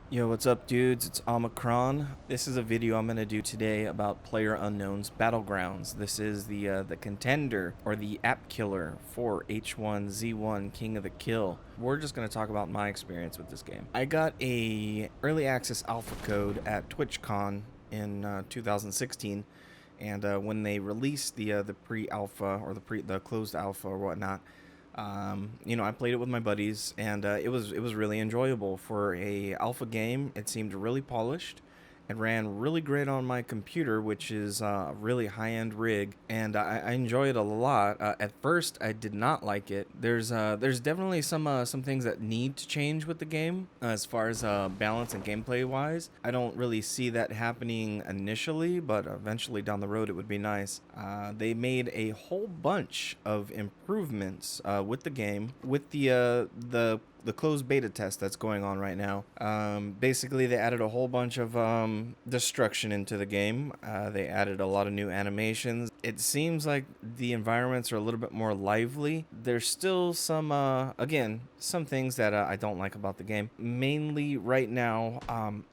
Yo, what's up, dudes? It's Omicron. This is a video I'm gonna do today about Player Unknown's Battlegrounds. This is the contender or the app killer for H1Z1 King of the Kill. We're just gonna talk about my experience with this game. I got a early access alpha code at TwitchCon in 2016, and when they released the pre-alpha or the closed alpha or whatnot, I played it with my buddies, and it was really enjoyable for a alpha game. It seemed really polished. It ran really great on my computer, which is a really high-end rig, and I enjoy it a lot. At first, I did not like it. There's definitely some things that need to change with the game as far as balance and gameplay wise. I don't really see that happening initially, but eventually down the road it would be nice. They made a whole bunch of improvements with the game, with the closed beta test that's going on right now. Basically, they added a whole bunch of destruction into the game. They added a lot of new animations. It seems like the environments are a little bit more lively. There's still some things that I don't like about the game. Mainly right now,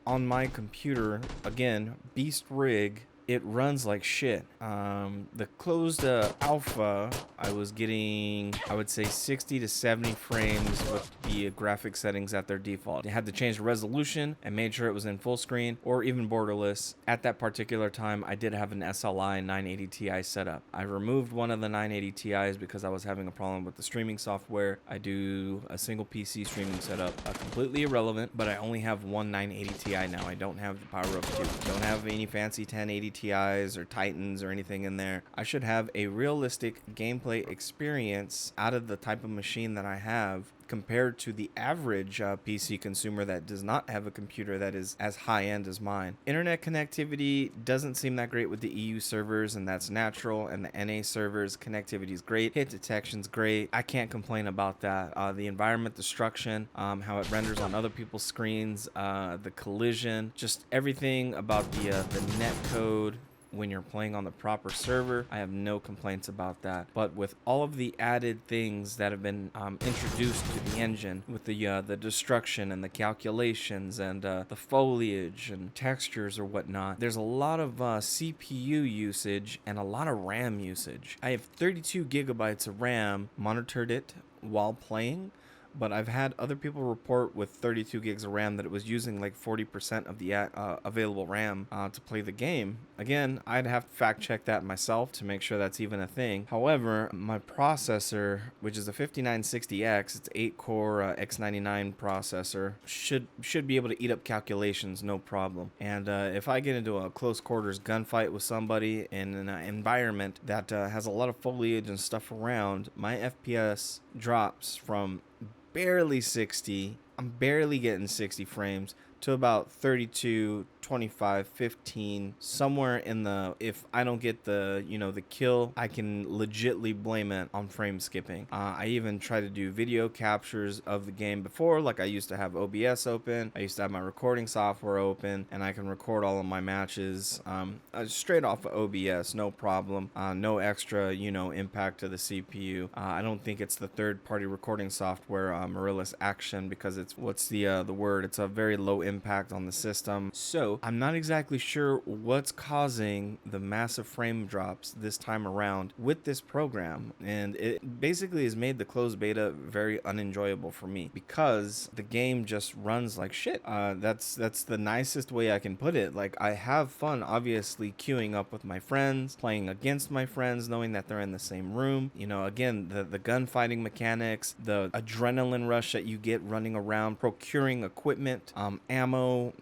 on my computer, again, Beast Rig, it runs like shit. The closed alpha, I was getting, I would say 60 to 70 frames with the graphic settings at their default. I had to change the resolution and made sure it was in full screen or even borderless. At that particular time, I did have an SLI 980 Ti set up. I removed one of the 980 Ti's because I was having a problem with the streaming software. I do a single PC streaming setup, completely irrelevant, but I only have one 980 Ti now. I don't have the power of two. Don't have any fancy 1080 Ti's or Titans or anything in there. I should have a realistic gameplay experience out of the type of machine that I have compared to the average PC consumer that does not have a computer that is as high-end as mine. Internet connectivity doesn't seem that great with the EU servers, and that's natural, and the NA servers connectivity is great. Hit detection's great. I can't complain about that. The environment destruction, how it renders on other people's screens, the collision, just everything about the net code when you're playing on the proper server, I have no complaints about that. But with all of the added things that have been introduced to the engine, with the destruction and the calculations and the foliage and textures or whatnot, there's a lot of CPU usage and a lot of RAM usage. I have 32 gigabytes of RAM, monitored it while playing, but I've had other people report with 32 gigs of RAM that it was using like 40% of the available RAM to play the game. Again, I'd have to fact check that myself to make sure that's even a thing. However, my processor, which is a 5960X, it's 8-core X99 processor, should be able to eat up calculations no problem. And if I get into a close quarters gunfight with somebody in an environment that has a lot of foliage and stuff around, my FPS drops from barely 60. I'm barely getting 60 frames to about 32, 25, 15, somewhere in the, if I don't get the kill, I can legitly blame it on frame skipping. I even try to do video captures of the game before, like I used to have OBS open, I used to have my recording software open, and I can record all of my matches straight off of OBS, no problem, no extra, impact to the CPU. I don't think it's the third-party recording software, Marilla's Action, because it's, what's the word, it's a very low impact on the system. So I'm not exactly sure what's causing the massive frame drops this time around with this program, and it basically has made the closed beta very unenjoyable for me because the game just runs like shit. That's the nicest way I can put it. Like, I have fun obviously queuing up with my friends, playing against my friends, knowing that they're in the same room. Again, the gunfighting mechanics, the adrenaline rush that you get running around procuring equipment, ammo,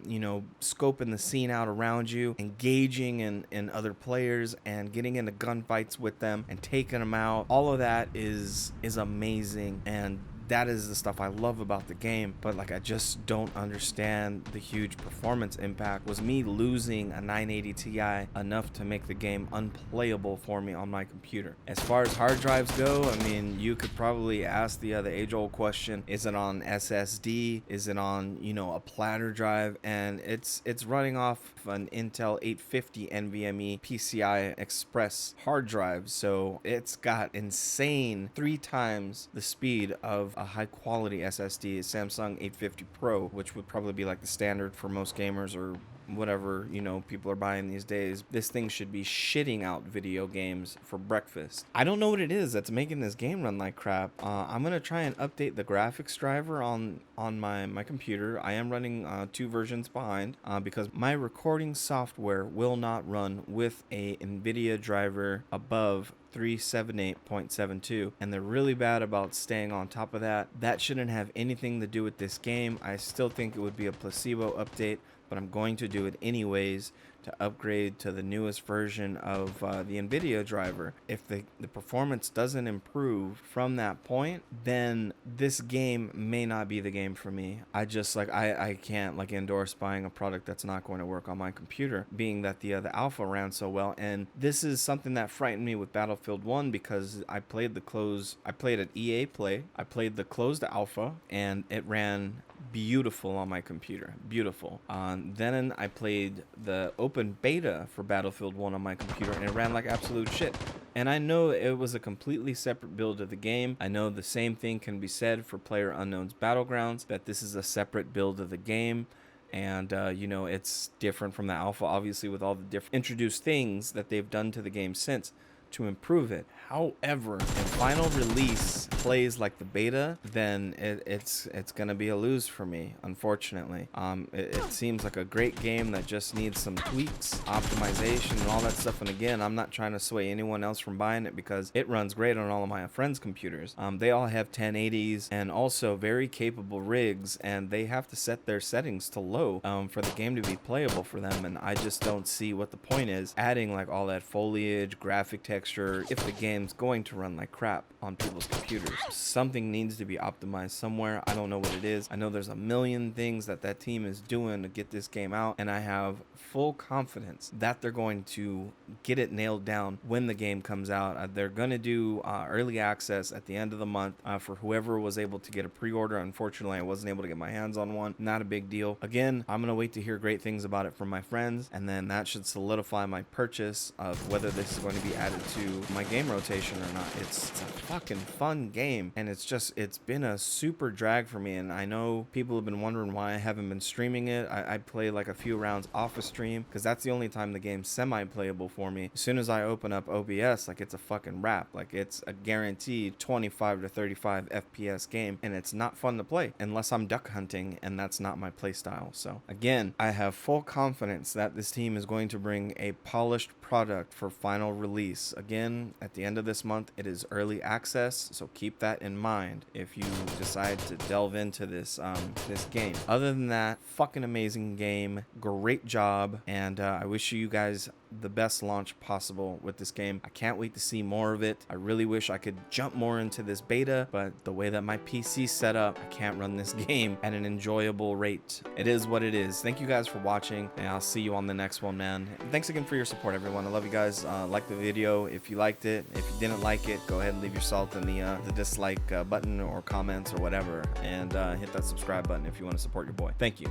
scoping the scene out around you, engaging in other players and getting into gunfights with them and taking them out. All of that is amazing, and that is the stuff I love about the game. But like, I just don't understand the huge performance impact. Was me losing a 980 Ti enough to make the game unplayable for me on my computer? As far as hard drives go, I mean, you could probably ask the age-old question: is it on SSD? Is it on a platter drive? And it's running off an Intel 850 NVMe PCI Express hard drive, so it's got insane 3 times the speed of a high quality SSD, a Samsung 850 Pro, which would probably be like the standard for most gamers or whatever, you know, people are buying these days. This thing should be shitting out video games for breakfast. I don't know what it is that's making this game run like crap. I'm gonna try and update the graphics driver on my computer. I am running 2 versions behind because my recording software will not run with a NVIDIA driver above 378.72, and they're really bad about staying on top of that. That shouldn't have anything to do with this game. I still think it would be a placebo update, but I'm going to do it anyways to upgrade to the newest version of the NVIDIA driver. If the performance doesn't improve from that point, then this game may not be the game for me. I just I can't like endorse buying a product that's not going to work on my computer, being that the alpha ran so well. And this is something that frightened me with Battlefield 1 because I played at EA Play. I played the closed alpha and it ran beautiful on my computer, beautiful. Then I played the open beta for Battlefield 1 on my computer and it ran like absolute shit. And I know it was a completely separate build of the game. I know the same thing can be said for PlayerUnknown's Battlegrounds, that this is a separate build of the game. And, you know, it's different from the alpha, obviously, with all the different introduced things that they've done to the game since to improve it. However, if final release plays like the beta, then it's gonna be a lose for me, unfortunately. It seems like a great game that just needs some tweaks, optimization, and all that stuff. And again, I'm not trying to sway anyone else from buying it because it runs great on all of my friends' computers. They all have 1080s and also very capable rigs, and they have to set their settings to low for the game to be playable for them. And I just don't see what the point is adding like all that foliage, graphic texture, if the game's going to run like crap on people's computers. Something needs to be optimized somewhere. I don't know what it is. I know there's a million things that team is doing to get this game out, and I have full confidence that they're going to get it nailed down when the game comes out. They're going to do early access at the end of the month for whoever was able to get a pre-order. Unfortunately, I wasn't able to get my hands on one. Not a big deal. Again, I'm going to wait to hear great things about it from my friends, and then that should solidify my purchase of whether this is going to be added to my game rotation or not. It's a fucking fun game, and it's been a super drag for me. And I know people have been wondering why I haven't been streaming it. I play like a few rounds off a stream because that's the only time the game's semi-playable for me. As soon as I open up OBS, like it's a fucking wrap. Like it's a guaranteed 25 to 35 FPS game, and it's not fun to play unless I'm duck hunting, and that's not my play style. So again, I have full confidence that this team is going to bring a polished product for final release. Again, at the end of this month, it is early access, so keep that in mind if you decide to delve into this game. Other than that, fucking amazing game, great job, and I wish you guys the best launch possible with this game. I can't wait to see more of it. I really wish I could jump more into this beta, but the way that my PC's set up, I can't run this game at an enjoyable rate. It is what it is. Thank you guys for watching, and I'll see you on the next one, man. And thanks again for your support, everyone. I love you guys. Like the video if you liked it. If you didn't like it, go ahead and leave your salt in the dislike button or comments or whatever, and hit that subscribe button if you want to support your boy. Thank you.